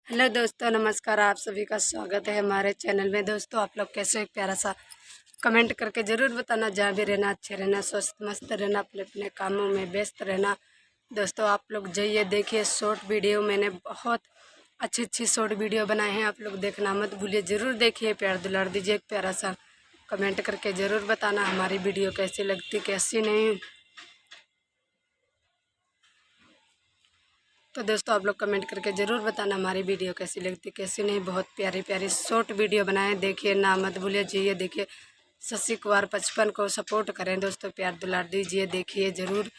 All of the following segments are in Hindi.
हेलो दोस्तों, नमस्कार। आप सभी का स्वागत है हमारे चैनल में। दोस्तों, आप लोग कैसे, एक प्यारा सा कमेंट करके ज़रूर बताना। जहाँ भी रहना, अच्छे रहना, स्वस्थ मस्त रहना, अपने अपने कामों में व्यस्त रहना। दोस्तों, आप लोग जाइए देखिए शॉर्ट वीडियो, मैंने बहुत अच्छी अच्छी शॉर्ट वीडियो बनाए हैं। आप लोग देखना मत भूलिए, ज़रूर देखिए, प्यार दुलार दीजिए। एक प्यारा सा कमेंट करके ज़रूर बताना हमारी वीडियो कैसी लगती, कैसी नहीं। तो दोस्तों, आप लोग कमेंट करके ज़रूर बताना हमारी वीडियो कैसी लगती, कैसी नहीं। बहुत प्यारी प्यारी शॉर्ट वीडियो बनाए, देखिए ना मत भूलिए। जाइए देखिए, शशि कुमार 55 को सपोर्ट करें दोस्तों, प्यार दुलार दीजिए, देखिए ज़रूर।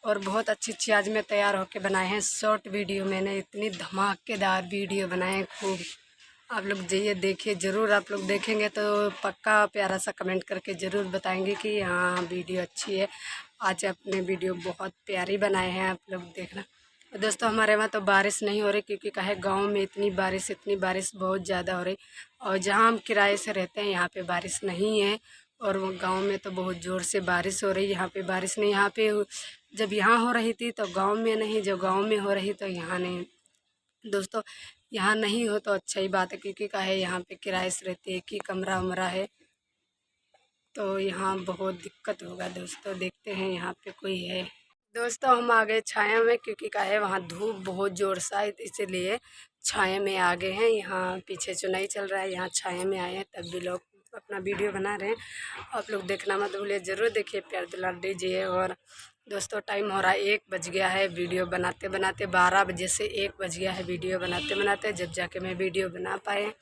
और बहुत अच्छी अच्छी आज मैं तैयार होकर बनाए हैं शॉर्ट वीडियो। मैंने इतनी धमाकेदार वीडियो बनाए हैं खूब। आप लोग जाइए देखिए ज़रूर। आप लोग देखेंगे तो पक्का प्यारा सा कमेंट करके ज़रूर बताएंगे कि हाँ, वीडियो अच्छी है। आज अपने वीडियो बहुत प्यारी बनाए हैं, आप लोग देखना। दोस्तों, हमारे वहाँ तो बारिश नहीं हो रही, क्योंकि कहे गांव में इतनी बारिश बहुत ज़्यादा हो रही। और जहाँ हम किराए से रहते हैं यहाँ पे बारिश नहीं है। और वो गांव में तो बहुत ज़ोर से बारिश हो रही, यहाँ पे बारिश नहीं। यहाँ पे जब यहाँ हो रही थी तो गांव में नहीं, जो गांव में हो रही तो यहाँ नहीं। दोस्तों, यहाँ नहीं हो तो अच्छा ही बात है, क्योंकि कहे यहाँ पे किराए से रहते, एक ही कमरा उमरा है, तो यहाँ बहुत दिक्कत होगा। दोस्तों, देखते हैं यहाँ पे कोई है। दोस्तों, हम आ गए छाया में, क्योंकि का है वहाँ धूप बहुत जोर सा है, इसीलिए छाया में आ गए हैं। यहाँ पीछे चुनाई चल रहा है, यहाँ छाया में आए हैं, तब भी लोग अपना वीडियो बना रहे हैं। आप लोग देखना मत भूलिए, ज़रूर देखिए, प्यार दुलार दीजिए। और दोस्तों, टाइम हो रहा है 1 बज गया है। वीडियो बनाते बनाते 12 बजे से 1 बज गया है वीडियो बनाते बनाते, जब जाके मैं वीडियो बना पाए।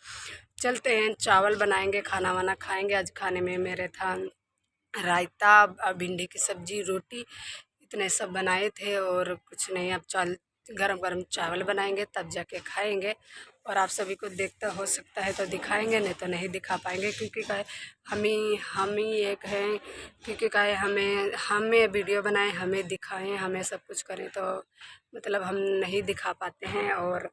चलते हैं, चावल बनाएंगे, खाना वाना खाएंगे। आज खाने में मेरे था रायता, भिंडी की सब्जी, रोटी, इतने सब बनाए थे। और कुछ नहीं, अब गरम गरम चावल बनाएंगे, तब जाके खाएंगे। और आप सभी को देखता हो सकता है तो दिखाएंगे, नहीं तो नहीं दिखा पाएंगे, क्योंकि का हम ही एक हैं। क्योंकि का है हमें वीडियो बनाएं, हमें दिखाएं, हमें सब कुछ करें, तो मतलब हम नहीं दिखा पाते हैं। और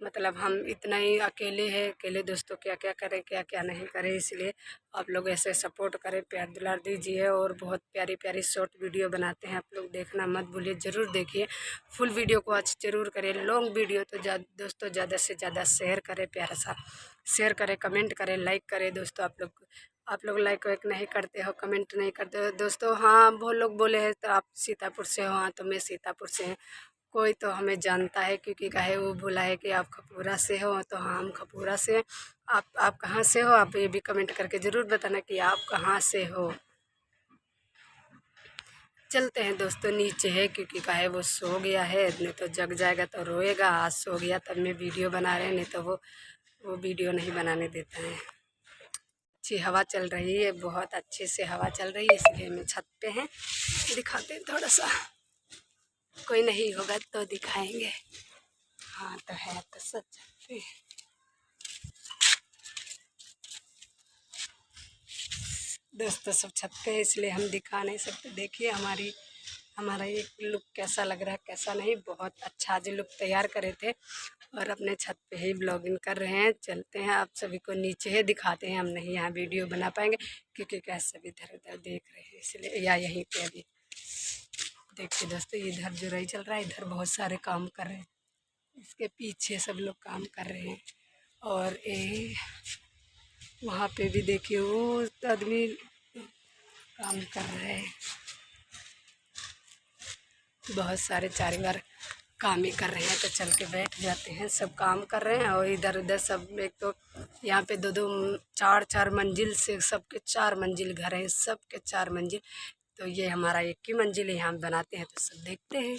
मतलब हम इतना ही अकेले हैं, अकेले दोस्तों क्या क्या करें, क्या क्या नहीं करें। इसलिए आप लोग ऐसे सपोर्ट करें, प्यार दुलार दीजिए। और बहुत प्यारी प्यारी शॉर्ट वीडियो बनाते हैं, आप लोग देखना मत भूलिए, ज़रूर देखिए। फुल वीडियो को अच्छी ज़रूर करें। लॉन्ग वीडियो तो दोस्तों ज़्यादा से ज़्यादा शेयर करें, प्यारा सा शेयर करें, कमेंट करें, लाइक करें। दोस्तों, आप लोग लाइक वाइक नहीं करते हो, कमेंट नहीं करते हो दोस्तों। हाँ, वो लोग बोले हैं तो आप सीतापुर से हो। हाँ, तो मैं सीतापुर से हैं। कोई तो हमें जानता है, क्योंकि कहे वो बोला है कि आप खपूरा से हो, तो हाँ, हम खपूरा से हैं। आप कहाँ से हो, आप ये भी कमेंट करके ज़रूर बताना कि आप कहाँ से हो। चलते हैं दोस्तों, नीचे है, क्योंकि कहे वो सो गया है, नहीं तो जग जाएगा तो रोएगा। आज सो गया तब मैं वीडियो बना रहे हैं, नहीं तो वो वीडियो नहीं बनाने देता है। अच्छी हवा चल रही है, बहुत अच्छे से हवा चल रही है, इसलिए मैं छत पे हैं। दिखाते हैं थोड़ा सा, कोई नहीं होगा तो दिखाएंगे। हाँ, तो है तो सच पे। दोस्तों, सब छत पे है, इसलिए हम दिखा नहीं सकते। देखिए हमारा एक लुक कैसा लग रहा है, कैसा नहीं। बहुत अच्छा आज लुक तैयार करे थे, और अपने छत पे ही ब्लॉगिंग कर रहे हैं। चलते हैं, आप सभी को नीचे ही दिखाते हैं। हम नहीं यहाँ वीडियो बना पाएंगे, क्योंकि कैसे भी इधर उधर देख रहे हैं, इसलिए या यहीं पे अभी देखिए दोस्तों, इधर जो रही चल रहा है, इधर बहुत सारे काम कर रहे हैं, इसके पीछे सब लोग काम कर रहे हैं। और वहाँ पे भी देखिए वो आदमी काम कर रहे हैं। बहुत सारे चारीवार काम ही कर रहे हैं, तो चल के बैठ जाते हैं। सब काम कर रहे हैं, और इधर उधर सब, एक तो यहाँ पे दो दो चार चार मंजिल से सबके 4 मंजिल घर हैं, सबके 4 मंजिल। तो ये हमारा एक ही मंजिल है, यहाँ बनाते हैं, तो सब देखते हैं।